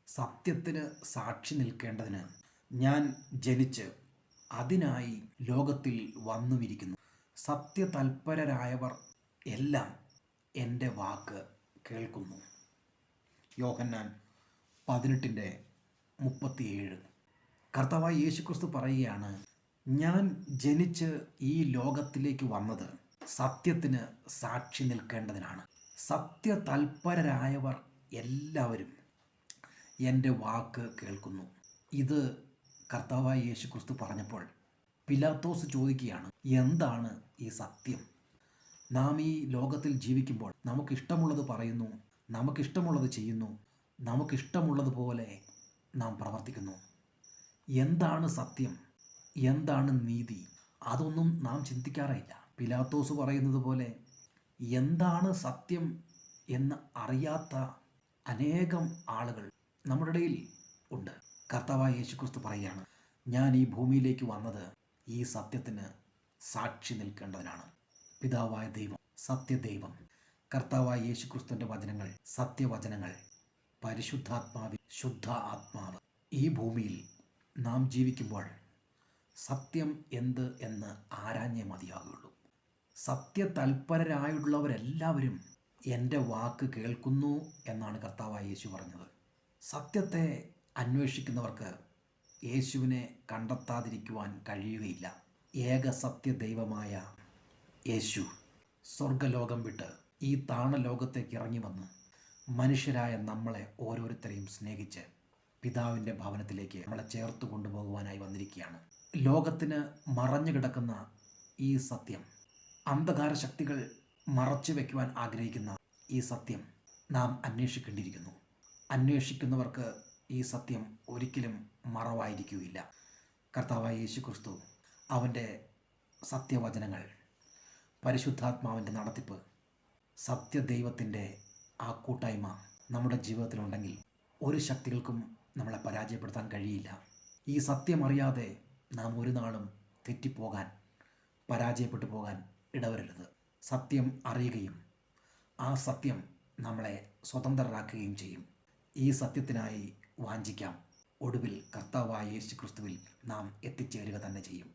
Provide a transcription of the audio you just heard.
സത്യത്തിന് സാക്ഷി നിൽക്കേണ്ടതിന് ഞാൻ ജനിച്ച് അതിനായി ലോകത്തിൽ വന്നുമിരിക്കുന്നു. സത്യതൽപരരായവർ എല്ലാം എൻ്റെ വാക്ക് കേൾക്കുന്നു. യോഹന്നാൻ 18:37. കർത്താവായ യേശുക്രിസ്തു പറയുകയാണ്, ഞാൻ ജനിച്ച് ഈ ലോകത്തിലേക്ക് വന്നത് സത്യത്തിന് സാക്ഷി നിൽക്കേണ്ടതിനാണ്. സത്യതൽപരരായവർ എല്ലാവരും എൻ്റെ വാക്ക് കേൾക്കുന്നു. ഇത് കർത്താവായ യേശുക്രിസ്തു പറഞ്ഞപ്പോൾ പിലാത്തോസ് ചോദിക്കുകയാണ്, എന്താണ് ഈ സത്യം? നാം ഈ ലോകത്തിൽ ജീവിക്കുമ്പോൾ നമുക്കിഷ്ടമുള്ളത് പറയുന്നു, നമുക്കിഷ്ടമുള്ളത് ചെയ്യുന്നു, നമുക്കിഷ്ടമുള്ളതുപോലെ നാം പ്രവർത്തിക്കുന്നു. എന്താണ് സത്യം? എന്താണ് നീതി? അതൊന്നും നാം ചിന്തിക്കാറില്ല. പിലാത്തോസ് പറയുന്നത് പോലെ എന്താണ് സത്യം എന്ന് അറിയാത്ത അനേകം ആളുകൾ നമ്മുടെ ഇടയിൽ ഉണ്ട്. കർത്താവായ യേശുക്രിസ്തു പറയുകയാണ്, ഞാൻ ഈ ഭൂമിയിലേക്ക് വന്നത് ഈ സത്യത്തിന് സാക്ഷി നിൽക്കേണ്ടതിനാണ്. പിതാവായ ദൈവം, സത്യദൈവം, കർത്താവായ യേശുക്രിസ്തുവിൻ്റെ വചനങ്ങൾ, സത്യവചനങ്ങൾ, പരിശുദ്ധാത്മാവിൽ ശുദ്ധ ആത്മാവ് ഈ ഭൂമിയിൽ നാം ജീവിക്കുമ്പോൾ സത്യം എന്ത് എന്ന് ആരാഞ്ഞേ മതിയാകുള്ളൂ. സത്യതൽപരരായുള്ളവരെല്ലാവരും എൻ്റെ വാക്ക് കേൾക്കുന്നു എന്നാണ് കർത്താവായ യേശു പറഞ്ഞത്. സത്യത്തെ അന്വേഷിക്കുന്നവർക്ക് യേശുവിനെ കണ്ടെത്താതിരിക്കുവാൻ കഴിയുകയില്ല. ഏക സത്യദൈവമായ യേശു സ്വർഗലോകം വിട്ട് ഈ താണലോകത്തേക്ക് ഇറങ്ങി വന്ന് മനുഷ്യരായ നമ്മളെ ഓരോരുത്തരെയും സ്നേഹിച്ച് പിതാവിൻ്റെ ഭവനത്തിലേക്ക് നമ്മളെ ചേർത്ത് കൊണ്ടുപോകുവാനായി വന്നിരിക്കുകയാണ്. ലോകത്തിന് മറഞ്ഞു കിടക്കുന്ന ഈ സത്യം, അന്ധകാര ശക്തികൾ മറച്ചു വയ്ക്കുവാൻ ആഗ്രഹിക്കുന്ന ഈ സത്യം നാം അന്വേഷിക്കേണ്ടിയിരിക്കുന്നു. അന്വേഷിക്കുന്നവർക്ക് ഈ സത്യം ഒരിക്കലും മറവായിരിക്കുകയില്ല. കർത്താവായ യേശുക്രിസ്തു, അവൻ്റെ സത്യവചനങ്ങൾ, പരിശുദ്ധാത്മാവിൻ്റെ നടത്തിപ്പ്, സത്യദൈവത്തിൻ്റെ ആ കൂട്ടായ്മ നമ്മുടെ ജീവിതത്തിലുണ്ടെങ്കിൽ ഒരു ശക്തികൾക്കും നമ്മളെ പരാജയപ്പെടുത്താൻ കഴിയില്ല. ഈ സത്യം അറിയാതെ നാം ഒരു നാളും തെറ്റിപ്പോകാൻ, പരാജയപ്പെട്ടു പോകാൻ ഇടവരരുത്. സത്യം അറിയുകയും ആ സത്യം നമ്മളെ സ്വതന്ത്രരാക്കുകയും ചെയ്യും. ഈ സത്യത്തിനായി വാഞ്ചിക്കാം. ഒടുവിൽ കർത്താവായ യേശുക്രിസ്തുവിൽ നാം എത്തിച്ചേരുക തന്നെ ചെയ്യും.